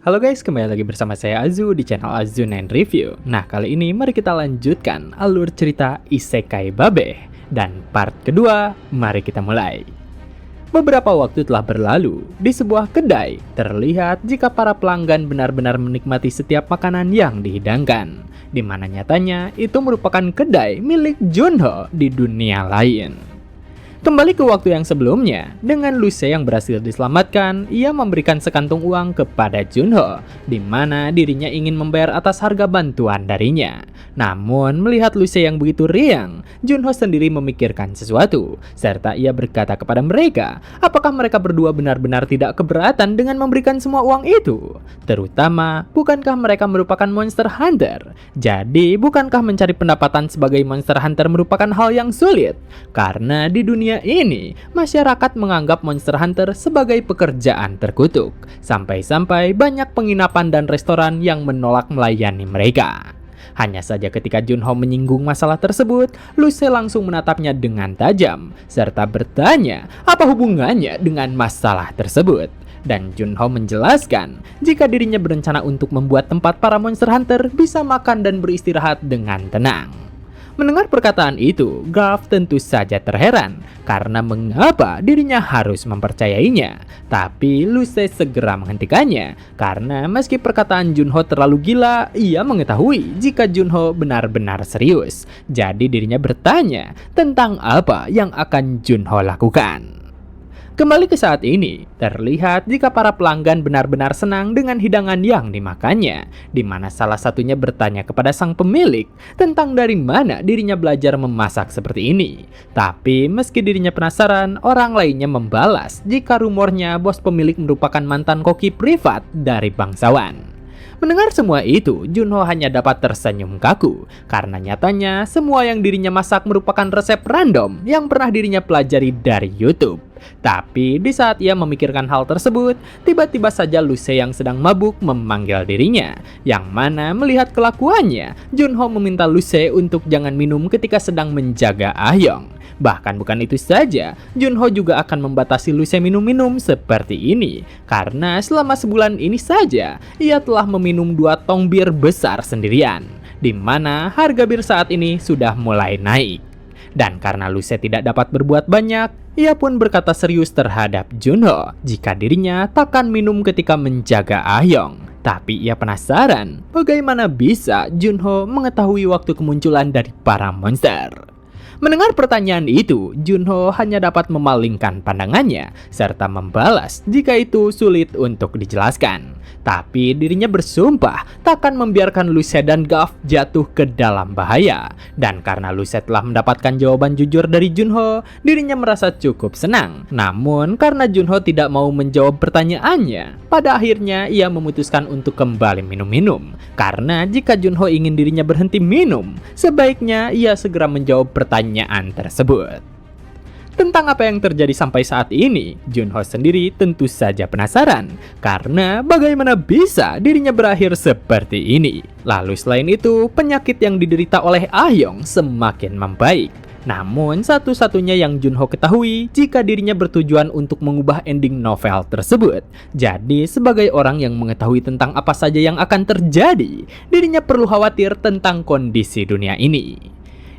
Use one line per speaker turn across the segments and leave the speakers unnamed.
Halo guys, kembali lagi bersama saya Azu di channel Azu9 Review. Nah, kali ini mari kita lanjutkan alur cerita Isekai Babe. Dan part kedua, mari kita mulai. Beberapa waktu telah berlalu, di sebuah kedai terlihat jika para pelanggan benar-benar menikmati setiap makanan yang dihidangkan, di mana nyatanya itu merupakan kedai milik Junho di dunia lain. Kembali ke waktu yang sebelumnya, dengan Luce yang berhasil diselamatkan, ia memberikan sekantung uang kepada Junho, di mana dirinya ingin membayar atas harga bantuan darinya. Namun, melihat Luce yang begitu riang, Junho sendiri memikirkan sesuatu, serta ia berkata kepada mereka, apakah mereka berdua benar-benar tidak keberatan dengan memberikan semua uang itu? Terutama, bukankah mereka merupakan monster hunter? Jadi, bukankah mencari pendapatan sebagai monster hunter merupakan hal yang sulit? Karena di dunia ini, masyarakat menganggap monster hunter sebagai pekerjaan terkutuk, sampai-sampai banyak penginapan dan restoran yang menolak melayani mereka. Hanya saja ketika Junho menyinggung masalah tersebut, Luce langsung menatapnya dengan tajam, serta bertanya apa hubungannya dengan masalah tersebut. Dan Junho menjelaskan jika dirinya berencana untuk membuat tempat para monster hunter bisa makan dan beristirahat dengan tenang. Mendengar perkataan itu, Garth tentu saja terheran karena mengapa dirinya harus mempercayainya. Tapi Luce segera menghentikannya karena meski perkataan Junho terlalu gila, ia mengetahui jika Junho benar-benar serius. Jadi dirinya bertanya tentang apa yang akan Junho lakukan. Kembali ke saat ini, terlihat jika para pelanggan benar-benar senang dengan hidangan yang dimakannya, di mana salah satunya bertanya kepada sang pemilik tentang dari mana dirinya belajar memasak seperti ini. Tapi meski dirinya penasaran, orang lainnya membalas jika rumornya bos pemilik merupakan mantan koki privat dari bangsawan. Mendengar semua itu, Junho hanya dapat tersenyum kaku karena nyatanya semua yang dirinya masak merupakan resep random yang pernah dirinya pelajari dari YouTube. Tapi di saat ia memikirkan hal tersebut, tiba-tiba saja Luce yang sedang mabuk memanggil dirinya. Yang mana melihat kelakuannya, Junho meminta Luce untuk jangan minum ketika sedang menjaga Ahyong. Bahkan bukan itu saja, Junho juga akan membatasi Luce minum-minum seperti ini. Karena selama sebulan ini saja, ia telah meminum 2 tong bir besar sendirian. Di mana harga bir saat ini sudah mulai naik. Dan karena Luce tidak dapat berbuat banyak, ia pun berkata serius terhadap Junho jika dirinya takkan minum ketika menjaga Ahyong. Tapi ia penasaran bagaimana bisa Junho mengetahui waktu kemunculan dari para monster. Mendengar pertanyaan itu, Junho hanya dapat memalingkan pandangannya serta membalas jika itu sulit untuk dijelaskan. Tapi dirinya bersumpah takkan membiarkan Luce dan Garth jatuh ke dalam bahaya. Dan karena Luce telah mendapatkan jawaban jujur dari Junho, dirinya merasa cukup senang. Namun karena Junho tidak mau menjawab pertanyaannya, pada akhirnya ia memutuskan untuk kembali minum-minum. Karena jika Junho ingin dirinya berhenti minum, sebaiknya ia segera menjawab pertanyaan tersebut. Tentang apa yang terjadi sampai saat ini, Junho sendiri tentu saja penasaran karena bagaimana bisa dirinya berakhir seperti ini. Lalu selain itu, penyakit yang diderita oleh Ahyong semakin membaik. Namun satu-satunya yang Junho ketahui jika dirinya bertujuan untuk mengubah ending novel tersebut. Jadi sebagai orang yang mengetahui tentang apa saja yang akan terjadi, dirinya perlu khawatir tentang kondisi dunia ini.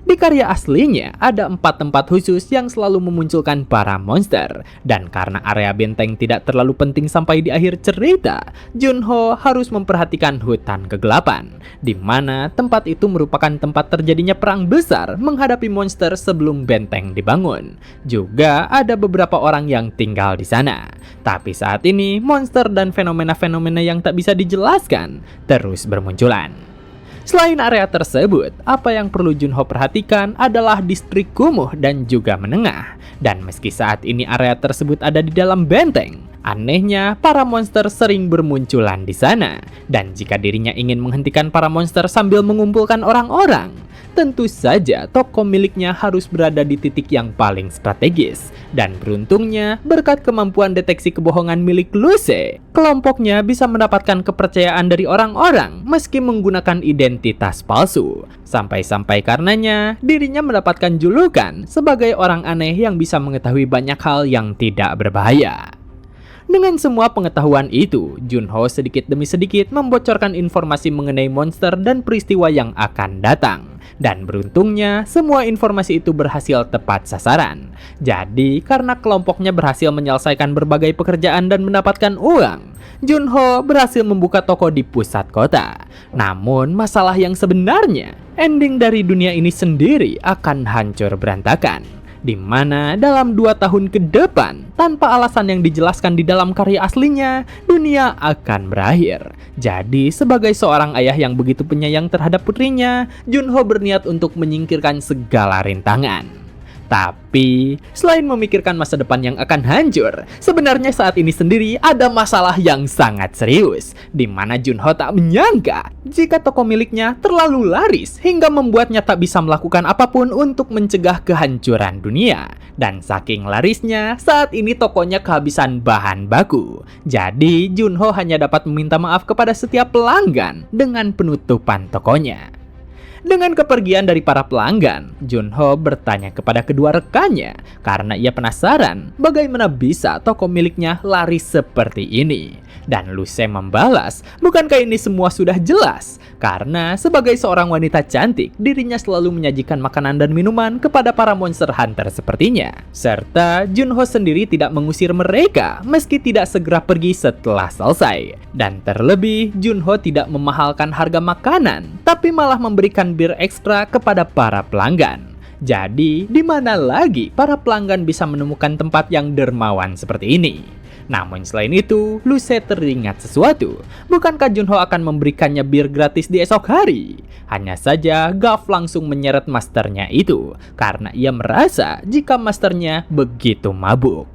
Di karya aslinya, ada 4 tempat khusus yang selalu memunculkan para monster. Dan karena area benteng tidak terlalu penting sampai di akhir cerita, Junho harus memperhatikan hutan kegelapan, di mana tempat itu merupakan tempat terjadinya perang besar menghadapi monster sebelum benteng dibangun. Juga ada beberapa orang yang tinggal di sana. Tapi saat ini, monster dan fenomena-fenomena yang tak bisa dijelaskan terus bermunculan. Selain area tersebut, apa yang perlu Junho perhatikan adalah distrik kumuh dan juga menengah. Dan meski saat ini area tersebut ada di dalam benteng, anehnya para monster sering bermunculan di sana. Dan jika dirinya ingin menghentikan para monster sambil mengumpulkan orang-orang, tentu saja toko miliknya harus berada di titik yang paling strategis. Dan beruntungnya, berkat kemampuan deteksi kebohongan milik Luce, kelompoknya bisa mendapatkan kepercayaan dari orang-orang meski menggunakan identitas palsu. Sampai-sampai karenanya, dirinya mendapatkan julukan sebagai orang aneh yang bisa mengetahui banyak hal yang tidak berbahaya. Dengan semua pengetahuan itu, Junho sedikit demi sedikit membocorkan informasi mengenai monster dan peristiwa yang akan datang. Dan beruntungnya, semua informasi itu berhasil tepat sasaran. Jadi, karena kelompoknya berhasil menyelesaikan berbagai pekerjaan dan mendapatkan uang, Junho berhasil membuka toko di pusat kota. Namun, masalah yang sebenarnya, ending dari dunia ini sendiri akan hancur berantakan. Di mana dalam 2 tahun ke depan, tanpa alasan yang dijelaskan di dalam karya aslinya, dunia akan berakhir. Jadi, sebagai seorang ayah yang begitu penyayang terhadap putrinya, Junho berniat untuk menyingkirkan segala rintangan. Tapi, selain memikirkan masa depan yang akan hancur, sebenarnya saat ini sendiri ada masalah yang sangat serius, di mana Junho tak menyangka jika toko miliknya terlalu laris hingga membuatnya tak bisa melakukan apapun untuk mencegah kehancuran dunia. Dan saking larisnya, saat ini tokonya kehabisan bahan baku. Jadi, Junho hanya dapat meminta maaf kepada setiap pelanggan dengan penutupan tokonya. Dengan kepergian dari para pelanggan, Junho bertanya kepada kedua rekannya karena ia penasaran bagaimana bisa toko miliknya laris seperti ini. Dan Luce membalas, bukankah ini semua sudah jelas? Karena sebagai seorang wanita cantik, dirinya selalu menyajikan makanan dan minuman kepada para monster hunter sepertinya. Serta Junho sendiri tidak mengusir mereka meski tidak segera pergi setelah selesai. Dan terlebih, Junho tidak memahalkan harga makanan, tapi malah memberikan bir ekstra kepada para pelanggan. Jadi, di mana lagi para pelanggan bisa menemukan tempat yang dermawan seperti ini? Namun selain itu, Luce teringat sesuatu. Bukankah Junho akan memberikannya bir gratis di esok hari? Hanya saja, Gav langsung menyeret masternya itu, karena ia merasa jika masternya begitu mabuk.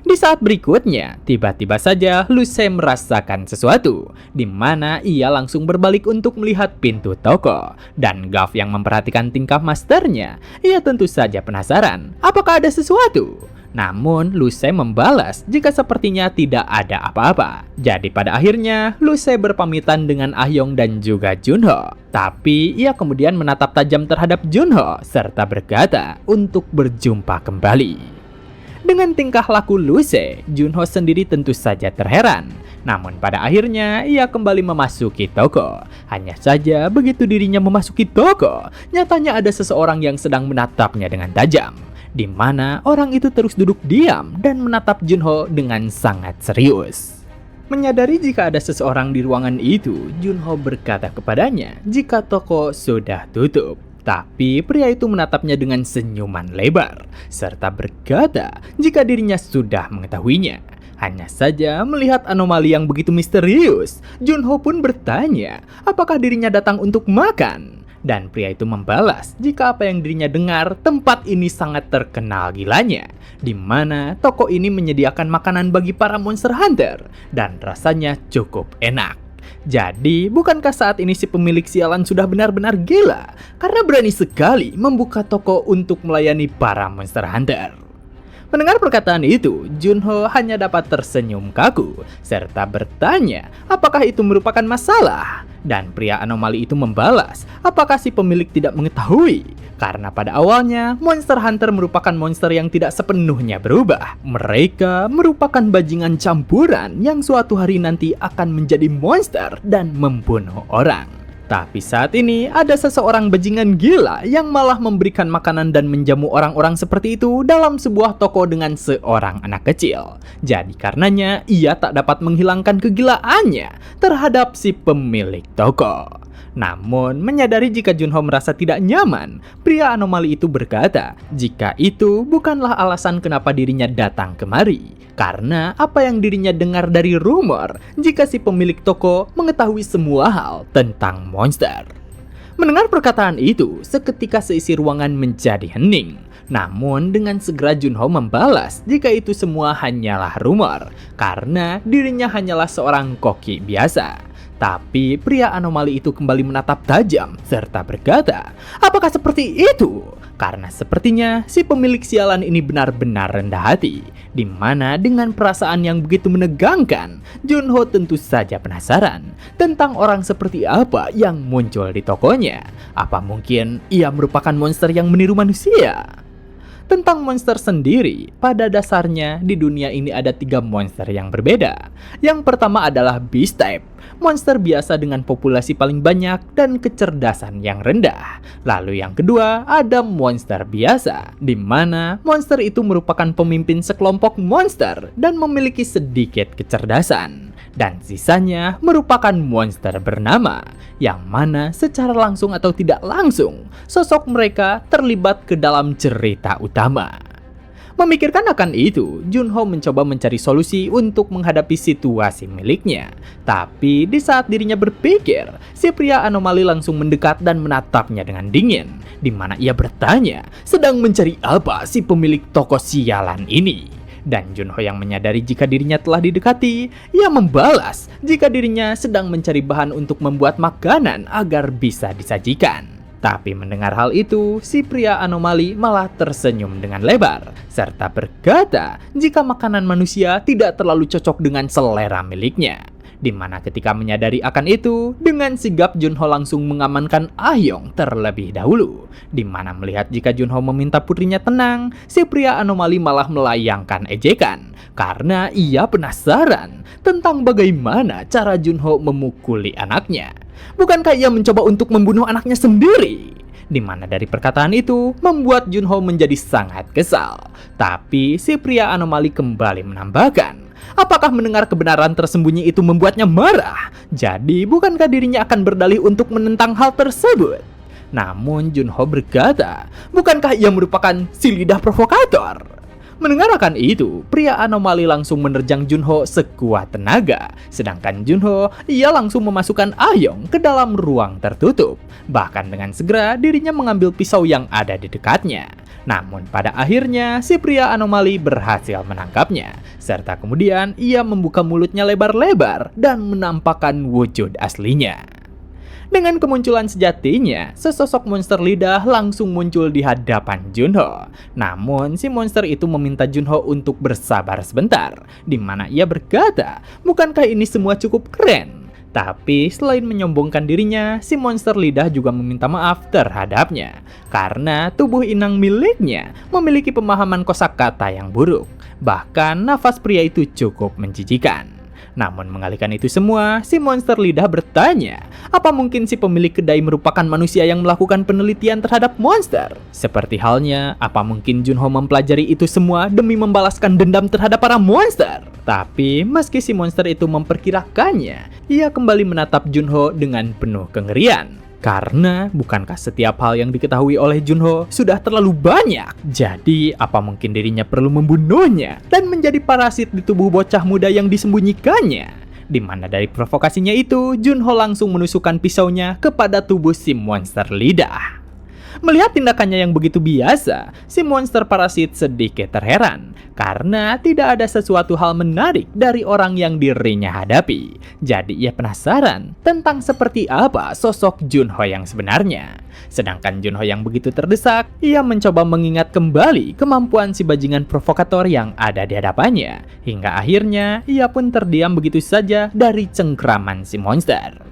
Di saat berikutnya, tiba-tiba saja Luce merasakan sesuatu, di mana ia langsung berbalik untuk melihat pintu toko. Dan Gav yang memperhatikan tingkah masternya, ia tentu saja penasaran, apakah ada sesuatu? Namun, Luce membalas jika sepertinya tidak ada apa-apa. Jadi pada akhirnya, Luce berpamitan dengan Ah-Yong dan juga Junho. Tapi, ia kemudian menatap tajam terhadap Junho, serta berkata untuk berjumpa kembali. Dengan tingkah laku Luce, Junho sendiri tentu saja terheran. Namun pada akhirnya, ia kembali memasuki toko. Hanya saja, begitu dirinya memasuki toko, nyatanya ada seseorang yang sedang menatapnya dengan tajam. Di mana orang itu terus duduk diam dan menatap Junho dengan sangat serius. Menyadari jika ada seseorang di ruangan itu, Junho berkata kepadanya jika toko sudah tutup. Tapi pria itu menatapnya dengan senyuman lebar, serta berkata jika dirinya sudah mengetahuinya. Hanya saja melihat anomali yang begitu misterius, Junho pun bertanya apakah dirinya datang untuk makan. Dan pria itu membalas jika apa yang dirinya dengar, tempat ini sangat terkenal gilanya, di mana toko ini menyediakan makanan bagi para monster hunter dan rasanya cukup enak. Jadi, bukankah saat ini si pemilik sialan sudah benar-benar gila karena berani sekali membuka toko untuk melayani para monster hunter? Mendengar perkataan itu, Junho hanya dapat tersenyum kaku serta bertanya apakah itu merupakan masalah. Dan pria anomali itu membalas, apakah si pemilik tidak mengetahui? Karena pada awalnya, Monster Hunter merupakan monster yang tidak sepenuhnya berubah. Mereka merupakan bajingan campuran yang suatu hari nanti akan menjadi monster dan membunuh orang. Tapi saat ini ada seseorang bajingan gila yang malah memberikan makanan dan menjamu orang-orang seperti itu dalam sebuah toko dengan seorang anak kecil. Jadi karenanya ia tak dapat menghilangkan kegilaannya terhadap si pemilik toko. Namun menyadari jika Junho merasa tidak nyaman, pria anomali itu berkata jika itu bukanlah alasan kenapa dirinya datang kemari. Karena apa yang dirinya dengar dari rumor jika si pemilik toko mengetahui semua hal tentang monster. Mendengar perkataan itu, seketika seisi ruangan menjadi hening. Namun dengan segera Junho membalas jika itu semua hanyalah rumor, karena dirinya hanyalah seorang koki biasa. Tapi pria anomali itu kembali menatap tajam serta berkata, apakah seperti itu? Karena sepertinya si pemilik sialan ini benar-benar rendah hati, di mana dengan perasaan yang begitu menegangkan, Junho tentu saja penasaran tentang orang seperti apa yang muncul di tokonya. Apa mungkin ia merupakan monster yang meniru manusia? Tentang monster sendiri, pada dasarnya di dunia ini ada 3 monster yang berbeda. Yang pertama adalah Beast Type, monster biasa dengan populasi paling banyak dan kecerdasan yang rendah. Lalu yang kedua ada monster biasa, di mana monster itu merupakan pemimpin sekelompok monster dan memiliki sedikit kecerdasan. Dan sisanya merupakan monster bernama, yang mana secara langsung atau tidak langsung, sosok mereka terlibat ke dalam cerita utama. Memikirkan akan itu, Junho mencoba mencari solusi untuk menghadapi situasi miliknya. Tapi di saat dirinya berpikir, si pria anomali langsung mendekat dan menatapnya dengan dingin, di mana ia bertanya, sedang mencari apa si pemilik toko sialan ini? Dan Junho yang menyadari jika dirinya telah didekati, ia membalas jika dirinya sedang mencari bahan untuk membuat makanan agar bisa disajikan. Tapi mendengar hal itu, si pria anomali malah tersenyum dengan lebar, serta berkata jika makanan manusia tidak terlalu cocok dengan selera miliknya. Di mana ketika menyadari akan itu, dengan sigap Junho langsung mengamankan Ahyong terlebih dahulu. Di mana melihat jika Junho meminta putrinya tenang, si pria anomali malah melayangkan ejekan. Karena ia penasaran tentang bagaimana cara Junho memukuli anaknya. Bukankah ia mencoba untuk membunuh anaknya sendiri? Di mana dari perkataan itu membuat Junho menjadi sangat kesal. Tapi si pria anomali kembali menambahkan, apakah mendengar kebenaran tersembunyi itu membuatnya marah? Jadi bukankah dirinya akan berdalih untuk menentang hal tersebut? Namun Junho berkata, bukankah ia merupakan si lidah provokator? Mendengar akan itu, pria anomali langsung menerjang Junho sekuat tenaga. Sedangkan Junho, ia langsung memasukkan Ahyong ke dalam ruang tertutup. Bahkan dengan segera dirinya mengambil pisau yang ada di dekatnya. Namun pada akhirnya si pria anomali berhasil menangkapnya. Serta kemudian ia membuka mulutnya lebar-lebar dan menampakkan wujud aslinya. Dengan kemunculan sejatinya, sesosok monster lidah langsung muncul di hadapan Junho. Namun, si monster itu meminta Junho untuk bersabar sebentar, di mana ia berkata, bukankah ini semua cukup keren? Tapi selain menyombongkan dirinya, si monster lidah juga meminta maaf terhadapnya. Karena tubuh inang miliknya memiliki pemahaman kosakata yang buruk. Bahkan nafas pria itu cukup menjijikan. Namun mengalihkan itu semua, si monster lidah bertanya, apa mungkin si pemilik kedai merupakan manusia yang melakukan penelitian terhadap monster? Seperti halnya, apa mungkin Junho mempelajari itu semua demi membalaskan dendam terhadap para monster? Tapi meski si monster itu memperkirakannya, ia kembali menatap Junho dengan penuh kengerian. Karena bukankah setiap hal yang diketahui oleh Junho sudah terlalu banyak? Jadi apa mungkin dirinya perlu membunuhnya dan menjadi parasit di tubuh bocah muda yang disembunyikannya? Di mana dari provokasinya itu, Junho langsung menusukkan pisaunya kepada tubuh si monster lidah. Melihat tindakannya yang begitu biasa, si monster parasit sedikit terheran karena tidak ada sesuatu hal menarik dari orang yang dirinya hadapi. Jadi ia penasaran tentang seperti apa sosok Junho yang sebenarnya. Sedangkan Junho yang begitu terdesak, ia mencoba mengingat kembali kemampuan si bajingan provokator yang ada di hadapannya. Hingga akhirnya ia pun terdiam begitu saja dari cengkraman si monster.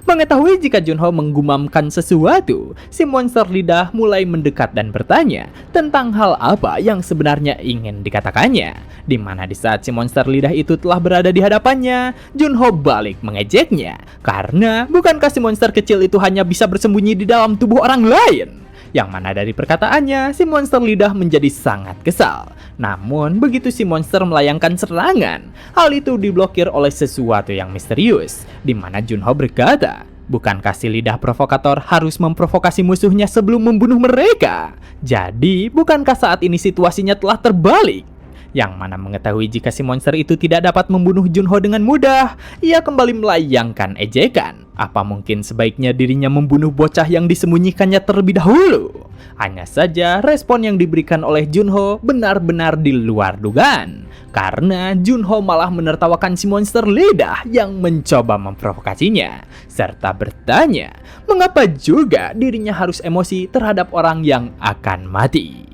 Mengetahui jika Junho menggumamkan sesuatu, si monster lidah mulai mendekat dan bertanya tentang hal apa yang sebenarnya ingin dikatakannya. Di mana di saat si monster lidah itu telah berada di hadapannya, Junho balik mengejeknya. Karena bukankah si monster kecil itu hanya bisa bersembunyi di dalam tubuh orang lain? Yang mana dari perkataannya, si monster lidah menjadi sangat kesal. Namun, begitu si monster melayangkan serangan, hal itu diblokir oleh sesuatu yang misterius. Di mana Junho berkata, bukankah si lidah provokator harus memprovokasi musuhnya sebelum membunuh mereka? Jadi, bukankah saat ini situasinya telah terbalik? Yang mana mengetahui jika si monster itu tidak dapat membunuh Junho dengan mudah, ia kembali melayangkan ejekan. Apa mungkin sebaiknya dirinya membunuh bocah yang disembunyikannya terlebih dahulu? Hanya saja respon yang diberikan oleh Junho benar-benar di luar dugaan. Karena Junho malah menertawakan si monster lidah yang mencoba memprovokasinya. Serta bertanya, mengapa juga dirinya harus emosi terhadap orang yang akan mati?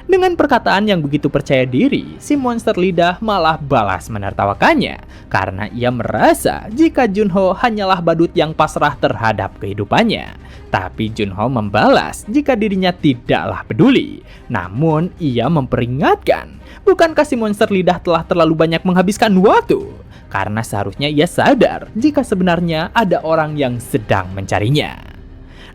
Dengan perkataan yang begitu percaya diri, si monster lidah malah balas menertawakannya karena ia merasa jika Junho hanyalah badut yang pasrah terhadap kehidupannya. Tapi Junho membalas jika dirinya tidaklah peduli. Namun ia memperingatkan, bukankah si monster lidah telah terlalu banyak menghabiskan waktu? Karena seharusnya ia sadar jika sebenarnya ada orang yang sedang mencarinya.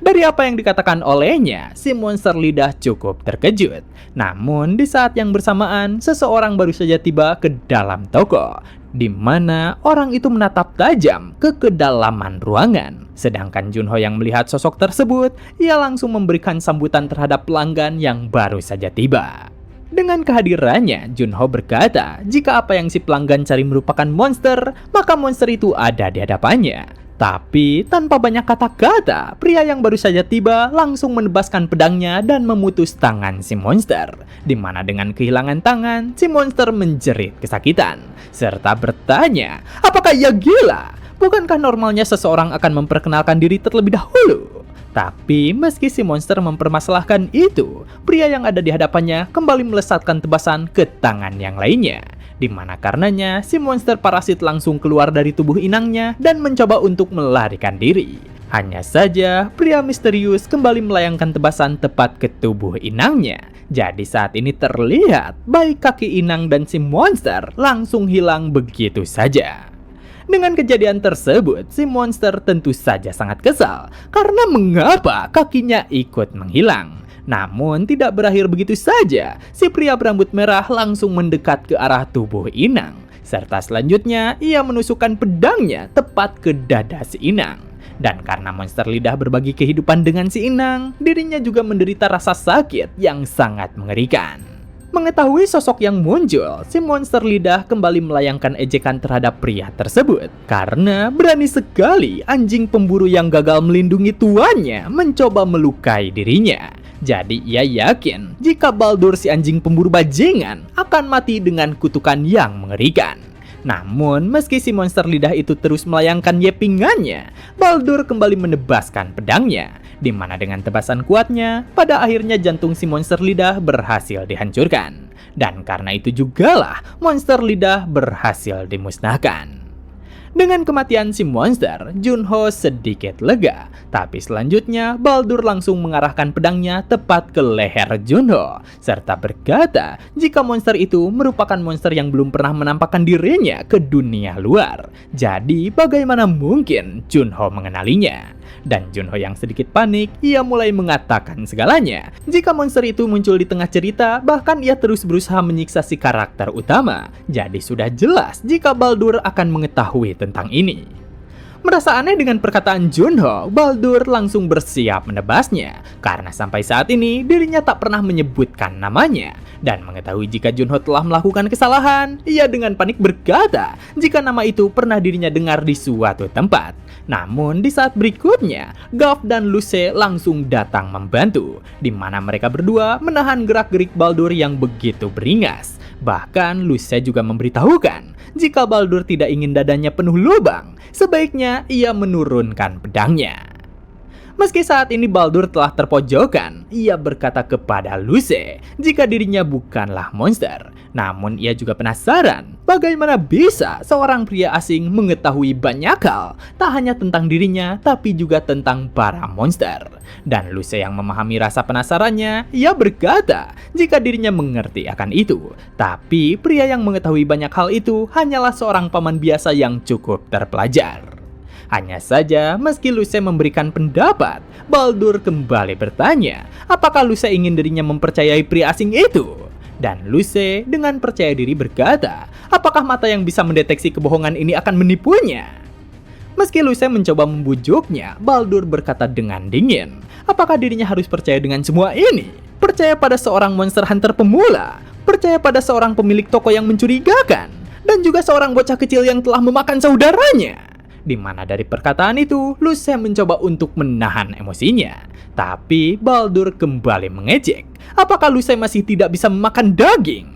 Dari apa yang dikatakan olehnya, si monster lidah cukup terkejut. Namun di saat yang bersamaan, seseorang baru saja tiba ke dalam toko, di mana orang itu menatap tajam ke kedalaman ruangan. Sedangkan Junho yang melihat sosok tersebut, ia langsung memberikan sambutan terhadap pelanggan yang baru saja tiba. Dengan kehadirannya, Junho berkata jika apa yang si pelanggan cari merupakan monster, maka monster itu ada di hadapannya. Tapi tanpa banyak kata-kata, pria yang baru saja tiba langsung menebaskan pedangnya dan memutus tangan si monster. Di mana dengan kehilangan tangan, si monster menjerit kesakitan serta bertanya, apakah ia gila? Bukankah normalnya seseorang akan memperkenalkan diri terlebih dahulu? Tapi meski si monster mempermasalahkan itu, pria yang ada di hadapannya kembali melesatkan tebasan ke tangan yang lainnya. Di mana karenanya si monster parasit langsung keluar dari tubuh inangnya dan mencoba untuk melarikan diri. Hanya saja pria misterius kembali melayangkan tebasan tepat ke tubuh inangnya. Jadi saat ini terlihat baik kaki inang dan si monster langsung hilang begitu saja. Dengan kejadian tersebut, si monster tentu saja sangat kesal karena mengapa kakinya ikut menghilang. Namun tidak berakhir begitu saja, si pria berambut merah langsung mendekat ke arah tubuh inang. Serta selanjutnya ia menusukkan pedangnya tepat ke dada si inang. Dan karena monster lidah berbagi kehidupan dengan si inang, dirinya juga menderita rasa sakit yang sangat mengerikan. Mengetahui sosok yang muncul, si monster lidah kembali melayangkan ejekan terhadap pria tersebut. Karena berani sekali anjing pemburu yang gagal melindungi tuannya mencoba melukai dirinya. Jadi ia yakin jika Baldur si anjing pemburu bajingan akan mati dengan kutukan yang mengerikan. Namun meski si monster lidah itu terus melayangkan yepingannya, Baldur kembali menebaskan pedangnya. Di mana dengan tebasan kuatnya, pada akhirnya jantung si monster lidah berhasil dihancurkan. Dan karena itu jugalah monster lidah berhasil dimusnahkan. Dengan kematian si monster, Junho sedikit lega. Tapi selanjutnya, Baldur langsung mengarahkan pedangnya tepat ke leher Junho. Serta berkata jika monster itu merupakan monster yang belum pernah menampakkan dirinya ke dunia luar. Jadi bagaimana mungkin Junho mengenalinya? Dan Junho yang sedikit panik, ia mulai mengatakan segalanya. Jika monster itu muncul di tengah cerita, bahkan ia terus berusaha menyiksa si karakter utama. Jadi sudah jelas jika Baldur akan mengetahui tentang ini. Merasa aneh dengan perkataan Junho, Baldur langsung bersiap menebasnya. Karena sampai saat ini dirinya tak pernah menyebutkan namanya. Dan mengetahui jika Junho telah melakukan kesalahan, ia dengan panik berkata jika nama itu pernah dirinya dengar di suatu tempat. Namun di saat berikutnya, Gav dan Luce langsung datang membantu. Di mana mereka berdua menahan gerak-gerik Baldur yang begitu beringas. Bahkan Luce juga memberitahukan jika Baldur tidak ingin dadanya penuh lubang, sebaiknya ia menurunkan pedangnya. Meski saat ini Baldur telah terpojokan, ia berkata kepada Luce jika dirinya bukanlah monster. Namun ia juga penasaran bagaimana bisa seorang pria asing mengetahui banyak hal, tak hanya tentang dirinya tapi juga tentang para monster. Dan Luce yang memahami rasa penasarannya, ia berkata jika dirinya mengerti akan itu. Tapi pria yang mengetahui banyak hal itu hanyalah seorang paman biasa yang cukup terpelajar. Hanya saja, meski Luce memberikan pendapat, Baldur kembali bertanya, apakah Luce ingin dirinya mempercayai pria asing itu? Dan Luce dengan percaya diri berkata, apakah mata yang bisa mendeteksi kebohongan ini akan menipunya? Meski Luce mencoba membujuknya, Baldur berkata dengan dingin, apakah dirinya harus percaya dengan semua ini? Percaya pada seorang monster hunter pemula? Percaya pada seorang pemilik toko yang mencurigakan? Dan juga seorang bocah kecil yang telah memakan saudaranya? Di mana dari perkataan itu, Luce mencoba untuk menahan emosinya. Tapi Baldur kembali mengejek. Apakah Luce masih tidak bisa memakan daging?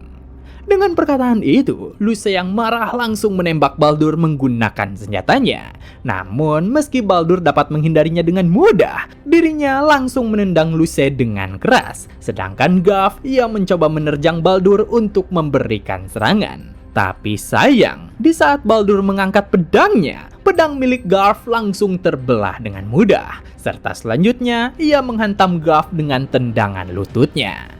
Dengan perkataan itu, Luce yang marah langsung menembak Baldur menggunakan senjatanya. Namun, meski Baldur dapat menghindarinya dengan mudah, dirinya langsung menendang Luce dengan keras. Sedangkan Gaf, ia mencoba menerjang Baldur untuk memberikan serangan. Tapi sayang, di saat Baldur mengangkat pedangnya, pedang milik Garf langsung terbelah dengan mudah. Serta selanjutnya, ia menghantam Garf dengan tendangan lututnya.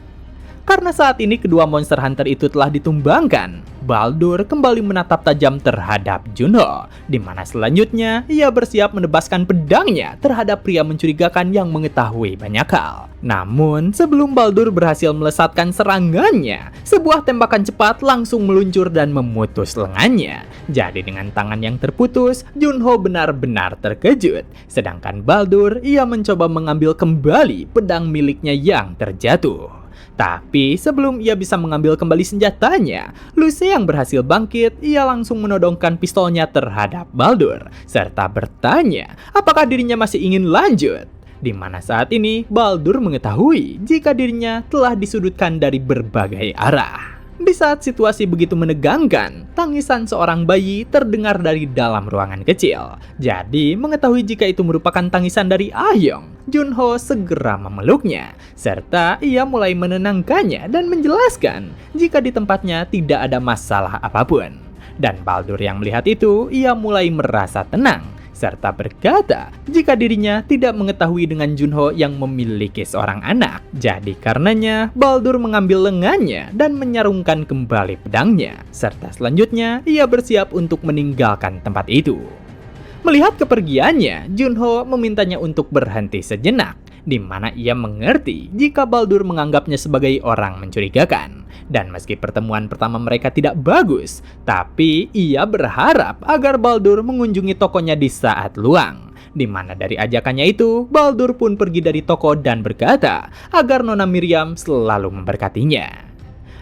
Karena saat ini kedua monster hunter itu telah ditumbangkan, Baldur kembali menatap tajam terhadap Junho, di mana selanjutnya ia bersiap menebaskan pedangnya terhadap pria mencurigakan yang mengetahui banyak hal. Namun, sebelum Baldur berhasil melesatkan serangannya, sebuah tembakan cepat langsung meluncur dan memutus lengannya. Jadi dengan tangan yang terputus, Junho benar-benar terkejut. Sedangkan Baldur, ia mencoba mengambil kembali pedang miliknya yang terjatuh. Tapi sebelum ia bisa mengambil kembali senjatanya, Luce yang berhasil bangkit, ia langsung menodongkan pistolnya terhadap Baldur, serta bertanya apakah dirinya masih ingin lanjut. Di mana saat ini Baldur mengetahui jika dirinya telah disudutkan dari berbagai arah. Di saat situasi begitu menegangkan, tangisan seorang bayi terdengar dari dalam ruangan kecil. Jadi, mengetahui jika itu merupakan tangisan dari Ahyong, Junho segera memeluknya, serta ia mulai menenangkannya dan menjelaskan jika di tempatnya tidak ada masalah apapun. Dan Baldur yang melihat itu, ia mulai merasa tenang, serta berkata jika dirinya tidak mengetahui dengan Junho yang memiliki seorang anak. Jadi karenanya, Baldur mengambil lengannya dan menyarungkan kembali pedangnya, serta selanjutnya ia bersiap untuk meninggalkan tempat itu. Melihat kepergiannya, Junho memintanya untuk berhenti sejenak, di mana ia mengerti jika Baldur menganggapnya sebagai orang mencurigakan. Dan meski pertemuan pertama mereka tidak bagus, tapi ia berharap agar Baldur mengunjungi tokonya di saat luang. Di mana dari ajakannya itu, Baldur pun pergi dari toko dan berkata agar Nona Miriam selalu memberkatinya.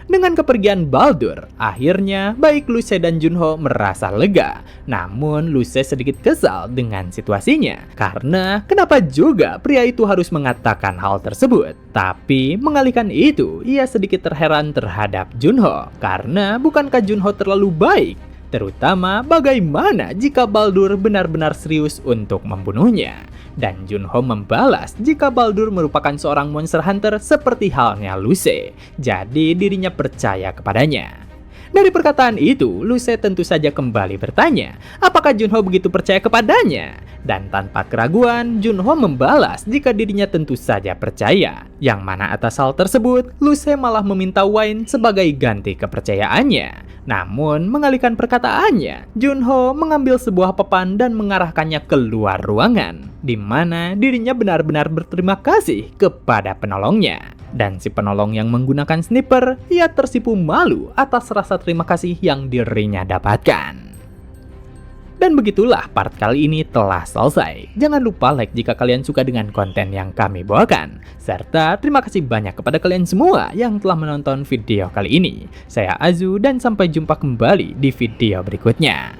Dengan kepergian Baldur, akhirnya baik Luce dan Junho merasa lega. Namun Luce sedikit kesal dengan situasinya, karena kenapa juga pria itu harus mengatakan hal tersebut. Tapi mengalihkan itu, ia sedikit terheran terhadap Junho, karena bukankah Junho terlalu baik? Terutama bagaimana jika Baldur benar-benar serius untuk membunuhnya. Dan Junho membalas jika Baldur merupakan seorang monster hunter seperti halnya Luce. Jadi dirinya percaya kepadanya. Dari perkataan itu, Luce tentu saja kembali bertanya, apakah Junho begitu percaya kepadanya? Dan tanpa keraguan, Junho membalas jika dirinya tentu saja percaya. Yang mana atas hal tersebut, Luce malah meminta wine sebagai ganti kepercayaannya. Namun, mengalihkan perkataannya, Junho mengambil sebuah papan dan mengarahkannya keluar ruangan, di mana dirinya benar-benar berterima kasih kepada penolongnya. Dan si penolong yang menggunakan sniper, ia tersipu malu atas rasa terima kasih yang dirinya dapatkan. Dan begitulah part kali ini telah selesai. Jangan lupa like jika kalian suka dengan konten yang kami bawakan. Serta terima kasih banyak kepada kalian semua yang telah menonton video kali ini. Saya Azu dan sampai jumpa kembali di video berikutnya.